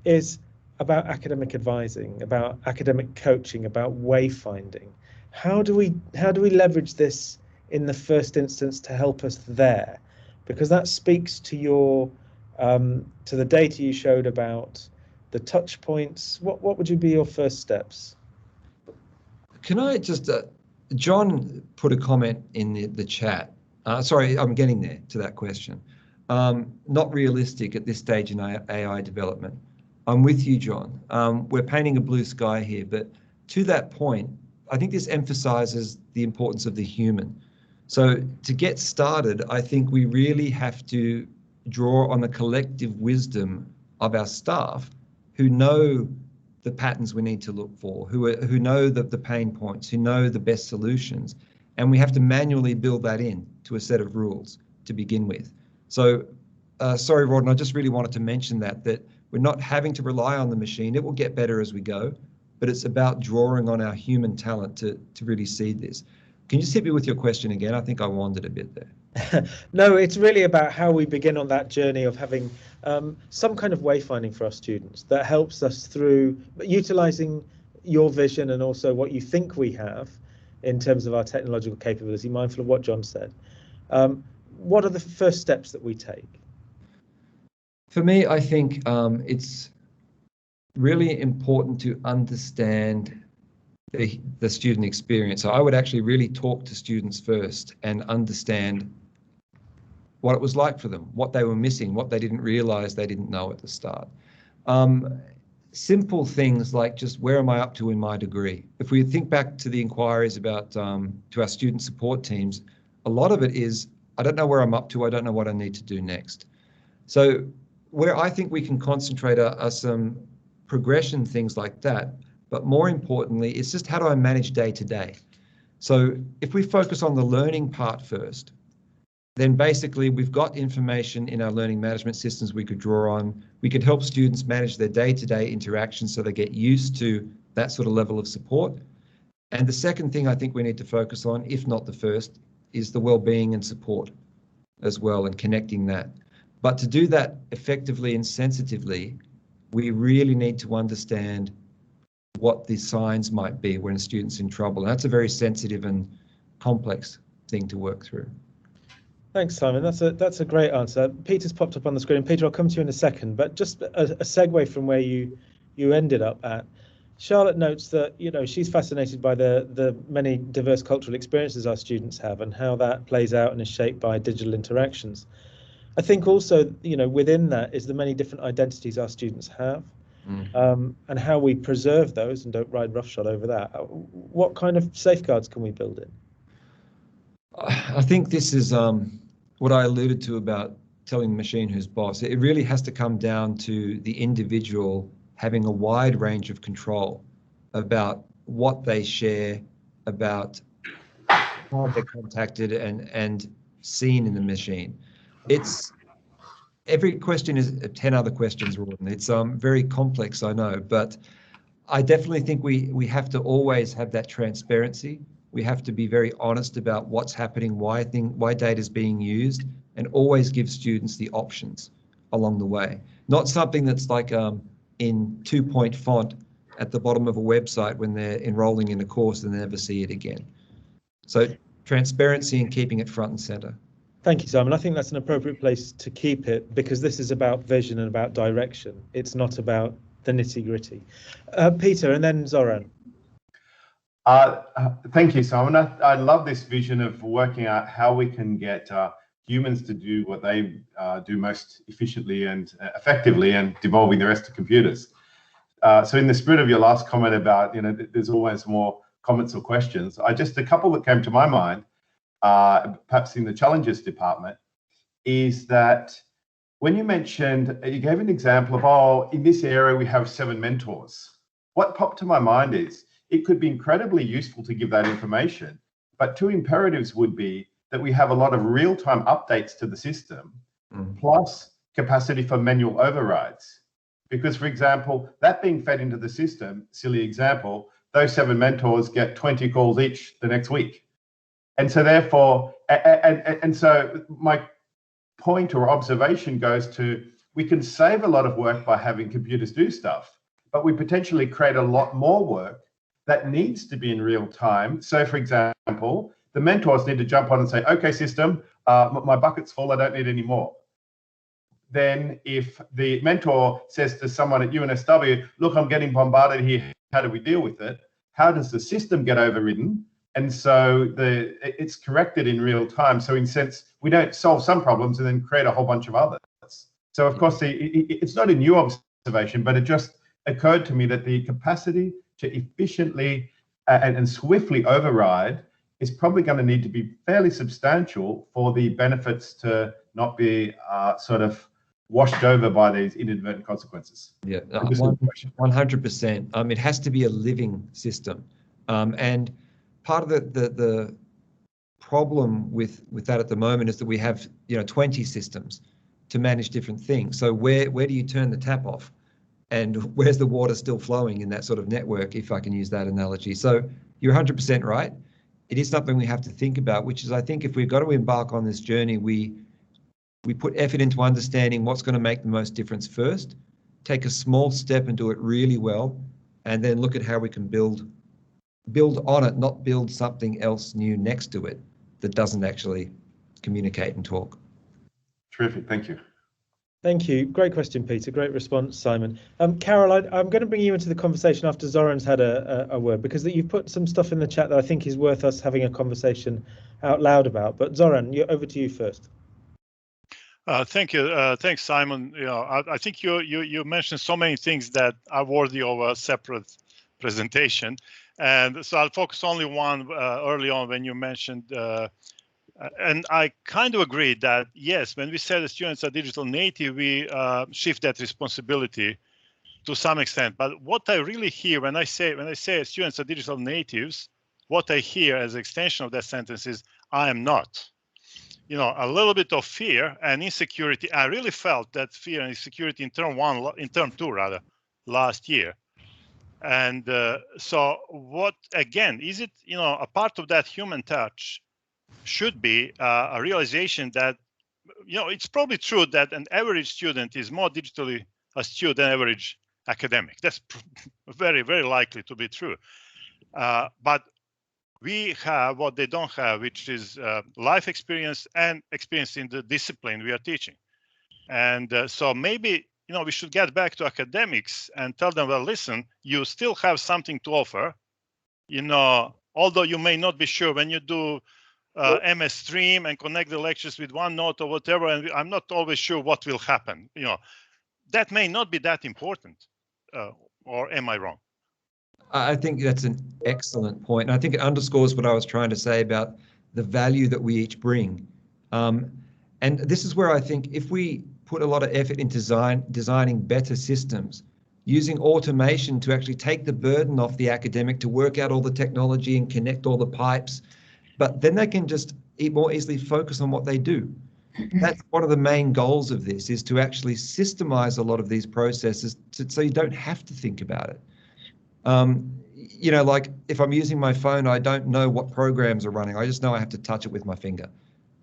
is about academic advising, about academic coaching, about wayfinding. How do we leverage this in the first instance to help us there? Because that speaks to your to the data you showed about the touch points. What would be your first steps? Can I just, John put a comment in the chat. Sorry, I'm getting there to that question. Not realistic at this stage in AI development. I'm with you, John. We're painting a blue sky here, but to that point, I think this emphasizes the importance of the human. So to get started, I think we really have to draw on the collective wisdom of our staff who know the patterns we need to look for, who know the pain points, who know the best solutions. And we have to manually build that in to a set of rules to begin with. So, sorry, Rod, and I just really wanted to mention that we're not having to rely on the machine. It will get better as we go, but it's about drawing on our human talent to really see this. Can you just hit me with your question again? I think I wandered a bit there. No, it's really about how we begin on that journey of having some kind of wayfinding for our students that helps us through utilizing your vision and also what you think we have in terms of our technological capability, mindful of what John said. What are the first steps that we take? For me, I think it's really important to understand the student experience. So I would actually really talk to students first and understand what it was like for them, what they were missing, what they didn't realize they didn't know at the start. Simple things like just where am I up to in my degree? If we think back to the inquiries about to our student support teams, a lot of it is, I don't know where I'm up to, I don't know what I need to do next. So where I think we can concentrate are some progression things like that, but more importantly, it's just how do I manage day to day? So if we focus on the learning part first, then basically we've got information in our learning management systems we could draw on. We could help students manage their day-to-day interactions so they get used to that sort of level of support. And the second thing I think we need to focus on, if not the first, is the well-being and support as well, and connecting that. But to do that effectively and sensitively, we really need to understand what the signs might be when a student's in trouble. And that's a very sensitive and complex thing to work through. Thanks, Simon. That's a great answer. Peter's popped up on the screen. Peter, I'll come to you in a second, but just a segue from where you ended up at. Charlotte notes that, you know, she's fascinated by the many diverse cultural experiences our students have and how that plays out and is shaped by digital interactions. I think also, you know, within that is the many different identities our students have, and how we preserve those and don't ride roughshod over that. What kind of safeguards can we build in? I think this is what I alluded to about telling the machine who's boss. It really has to come down to the individual having a wide range of control about what they share, about how they're contacted and seen in the machine. It's every question is 10 other questions, Rawdon. It's very complex, I know, but I definitely think we have to always have that transparency. We have to be very honest about what's happening, why data is being used, and always give students the options along the way. Not something that's like in 2-point font at the bottom of a website when they're enrolling in a course and they never see it again. So transparency and keeping it front and center. Thank you, Simon. I think that's an appropriate place to keep it, because this is about vision and about direction. It's not about the nitty-gritty. Peter, and then Zoran. Thank you, Simon. I love this vision of working out how we can get humans to do what they do most efficiently and effectively, and devolving the rest to computers. So in the spirit of your last comment about, there's always more comments or questions, just a couple that came to my mind, perhaps in the challenges department, is that when you mentioned, you gave an example of, in this area we have 7 mentors. What popped to my mind is, it could be incredibly useful to give that information, but 2 imperatives would be that we have a lot of real-time updates to the system, plus capacity for manual overrides. Because, for example, that being fed into the system, silly example, those 7 mentors get 20 calls each the next week. And so therefore, and so my point or observation goes to, we can save a lot of work by having computers do stuff, but we potentially create a lot more work that needs to be in real time. So for example, the mentors need to jump on and say, okay, system, my bucket's full, I don't need any more. Then if the mentor says to someone at UNSW, look, I'm getting bombarded here, how do we deal with it? How does the system get overridden? And so it's corrected in real time. So in a sense, we don't solve some problems and then create a whole bunch of others. So of course, it's not a new observation, but it just occurred to me that the capacity to efficiently and swiftly override is probably going to need to be fairly substantial for the benefits to not be sort of washed over by these inadvertent consequences. Yeah, 100%. It has to be a living system, and part of the problem with that at the moment is that we have 20 systems to manage different things. So where do you turn the tap off, and where's the water still flowing in that sort of network, if I can use that analogy? So you're 100% right. It is something we have to think about, which is, I think, if we've got to embark on this journey, we put effort into understanding what's going to make the most difference first, take a small step and do it really well, and then look at how we can build on it, not build something else new next to it that doesn't actually communicate and talk. Terrific, thank you. Thank you. Great question, Peter. Great response, Simon. Carol, I'm going to bring you into the conversation after Zoran's had a word, because you've put some stuff in the chat that I think is worth us having a conversation out loud about. But Zoran, over to you first. Thank you. Thanks, Simon. I think you mentioned so many things that are worthy of a separate presentation, and so I'll focus only one early on when you mentioned, and I kind of agree that yes, when we say the students are digital native, we shift that responsibility to some extent. But what I really hear when I say students are digital natives, what I hear as an extension of that sentence is, I am not. A little bit of fear and insecurity. I really felt that fear and insecurity in term 2 rather, last year. And so what, again, is it, a part of that human touch should be a realization that, it's probably true that an average student is more digitally astute than average academic. That's very, very likely to be true. But we have what they don't have, which is life experience and experience in the discipline we are teaching. And so maybe, we should get back to academics and tell them, well, listen, you still have something to offer, although you may not be sure when you do MS Stream and connect the lectures with OneNote or whatever, and I'm not always sure what will happen. That may not be that important, or am I wrong? I think that's an excellent point. And I think it underscores what I was trying to say about the value that we each bring. And this is where I think if we put a lot of effort into designing better systems, using automation to actually take the burden off the academic to work out all the technology and connect all the pipes, but then they can just more easily focus on what they do. That's one of the main goals of this, is to actually systemize a lot of these processes so you don't have to think about it. Like if I'm using my phone, I don't know what programs are running. I just know I have to touch it with my finger.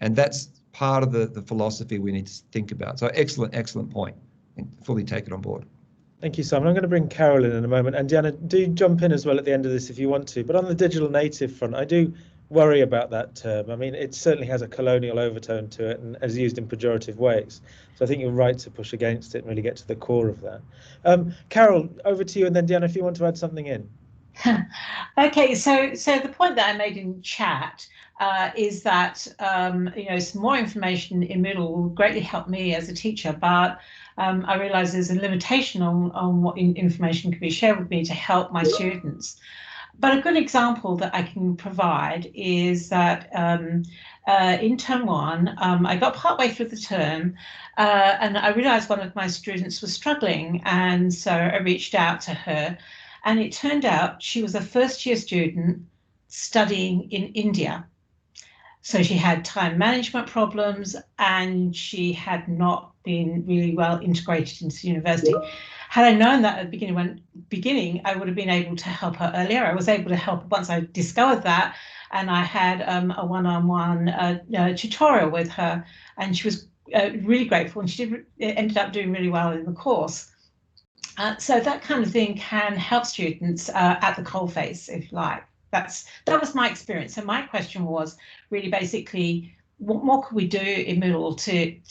And that's part of the philosophy we need to think about. So excellent point. And fully take it on board. Thank you, Simon. I'm going to bring Carol in a moment. And Diana, do jump in as well at the end of this if you want to. But on the digital native front, I do worry about that term. I mean, it certainly has a colonial overtone to it and is used in pejorative ways. So I think you're right to push against it and really get to the core of that. Carol, over to you, and then Deanna, if you want to add something in. Okay, so the point that I made in chat is that some more information in Moodle will greatly help me as a teacher, but I realise there's a limitation on what information can be shared with me to help my students. But a good example that I can provide is that in term one, I got partway through the term and I realised one of my students was struggling, and so I reached out to her. And it turned out she was a first-year student studying in India. So she had time management problems and she had not been really well integrated into university. Had I known that at the beginning, I would have been able to help her earlier. I was able to help once I discovered that, and I had a one-on-one tutorial with her, and she was really grateful, and she ended up doing really well in the course. So that kind of thing can help students at the coalface, if you like. That was my experience. So my question was really basically, what more could we do in Moodle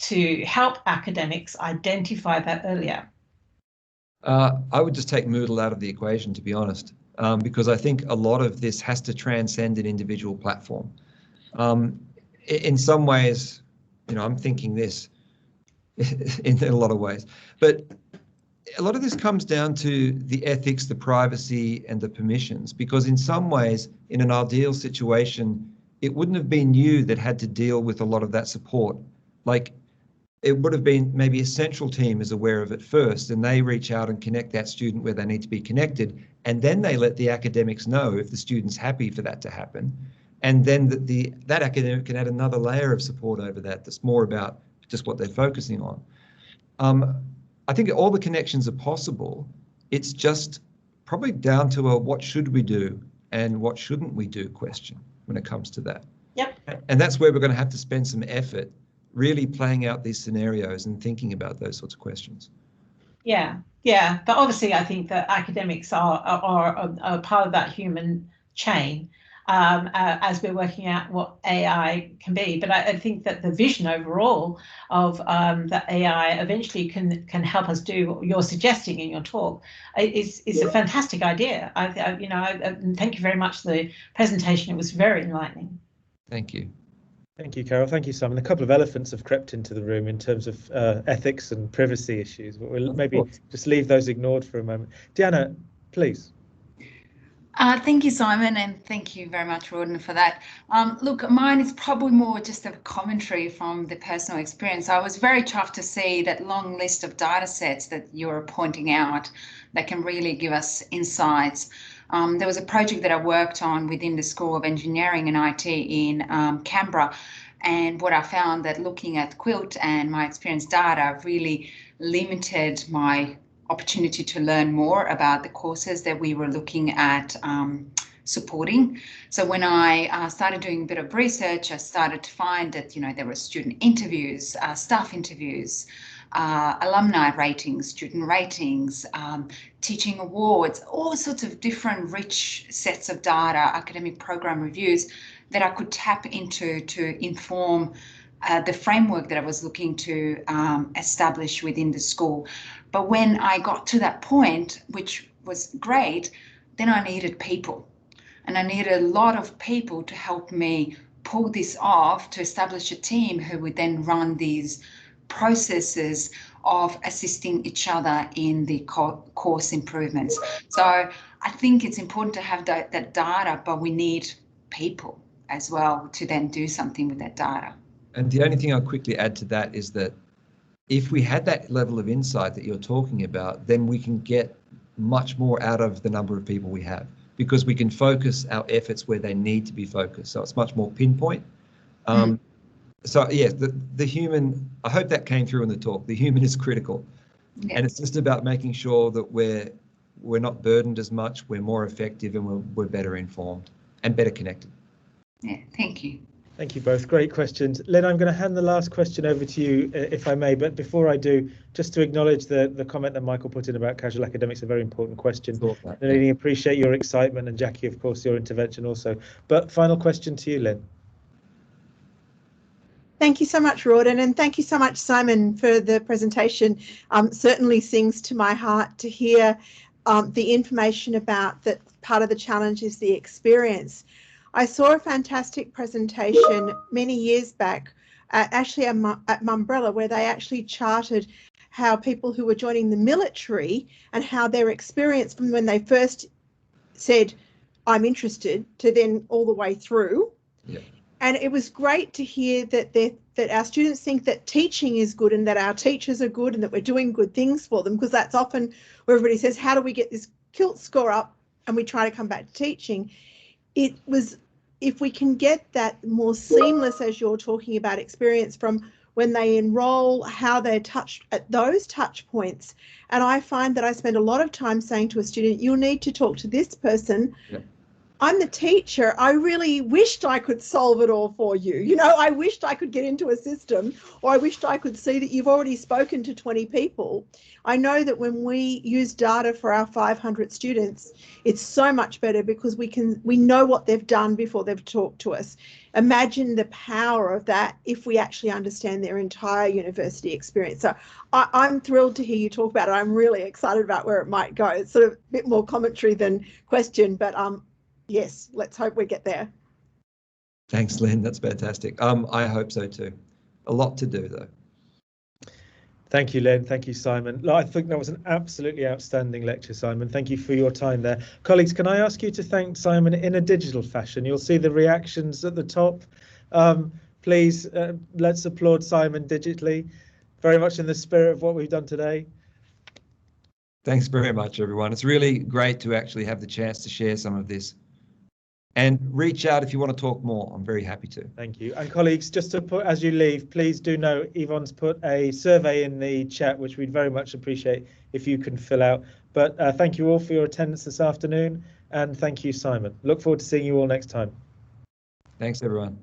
to help academics identify that earlier? I would just take Moodle out of the equation, to be honest, because I think a lot of this has to transcend an individual platform. In some ways, I'm thinking this in a lot of ways, but a lot of this comes down to the ethics, the privacy, and the permissions, because in some ways, in an ideal situation, it wouldn't have been you that had to deal with a lot of that support. Like, it would have been maybe a central team is aware of it first, and they reach out and connect that student where they need to be connected, and then they let the academics know if the student's happy for that to happen. And then that academic can add another layer of support over that that's more about just what they're focusing on. I think all the connections are possible. It's just probably down to a what should we do and what shouldn't we do question when it comes to that. Yep. And that's where we're going to have to spend some effort really playing out these scenarios and thinking about those sorts of questions. Yeah. But obviously, I think that academics are a part of that human chain as we're working out what AI can be. But I think that the vision overall of that AI eventually can help us do what you're suggesting in your talk is a fantastic idea. Thank you very much for the presentation. It was very enlightening. Thank you. Thank you, Carol. Thank you, Simon. A couple of elephants have crept into the room in terms of ethics and privacy issues, but we'll maybe just leave those ignored for a moment. Deanna, please. Thank you, Simon, and thank you very much, Rawdon, for that. Look, mine is probably more just a commentary from the personal experience. I was very chuffed to see that long list of data sets that you're pointing out that can really give us insights. There was a project that I worked on within the School of Engineering and IT in Canberra, and what I found that looking at Quilt and my experience data really limited my opportunity to learn more about the courses that we were looking at supporting. So when I started doing a bit of research, I started to find that there were student interviews, staff interviews, alumni ratings, student ratings, teaching awards, all sorts of different rich sets of data, academic program reviews that I could tap into to inform the framework that I was looking to establish within the school. But when I got to that point, which was great, then I needed people. And I needed a lot of people to help me pull this off, to establish a team who would then run these processes of assisting each other in the course improvements. So I think it's important to have that data, but we need people as well to then do something with that data. And the only thing I'll quickly add to that is that if we had that level of insight that you're talking about, then we can get much more out of the number of people we have, because we can focus our efforts where they need to be focused. So it's much more pinpoint. So yeah, the human, I hope that came through in the talk. The human is critical. Yeah. And it's just about making sure that we're not burdened as much, we're more effective, and we're better informed and better connected. Yeah, thank you. Thank you both. Great questions. Lynn, I'm going to hand the last question over to you, if I may. But before I do, just to acknowledge the comment that Michael put in about casual academics, a very important question. I really appreciate your excitement, and Jackie, of course, your intervention also. But final question to you, Lynn. Thank you so much, Rawdon, and thank you so much, Simon, for the presentation. Certainly sings to my heart to hear the information about that part of the challenge is the experience. I saw a fantastic presentation many years back, actually at Mumbrella, where they actually charted how people who were joining the military and how their experience from when they first said, I'm interested, to then all the way through. Yeah. And it was great to hear that our students think that teaching is good and that our teachers are good and that we're doing good things for them, because that's often where everybody says, how do we get this CILT score up? And we try to come back to teaching. It was, if we can get that more seamless, as you're talking about, experience from when they enroll, how they're touched at those touch points. And I find that I spend a lot of time saying to a student, you'll need to talk to this person. Yep. I'm the teacher. I really wished I could solve it all for you. You know, I wished I could get into a system, or I wished I could see that you've already spoken to 20 people. I know that when we use data for our 500 students, it's so much better because we know what they've done before they've talked to us. Imagine the power of that if we actually understand their entire university experience. So I'm thrilled to hear you talk about it. I'm really excited about where it might go. It's sort of a bit more commentary than question, but yes, let's hope we get there. Thanks, Lynn. That's fantastic. I hope so too. A lot to do, though. Thank you, Lynn. Thank you, Simon. I think that was an absolutely outstanding lecture, Simon. Thank you for your time there. Colleagues, can I ask you to thank Simon in a digital fashion? You'll see the reactions at the top. Please, let's applaud Simon digitally, very much in the spirit of what we've done today. Thanks very much, everyone. It's really great to actually have the chance to share some of this. And reach out if you want to talk more. I'm very happy to. Thank you. And colleagues, just to put, as you leave, please do know Yvonne's put a survey in the chat, which we'd very much appreciate if you can fill out. But thank you all for your attendance this afternoon. And thank you, Simon. Look forward to seeing you all next time. Thanks, everyone.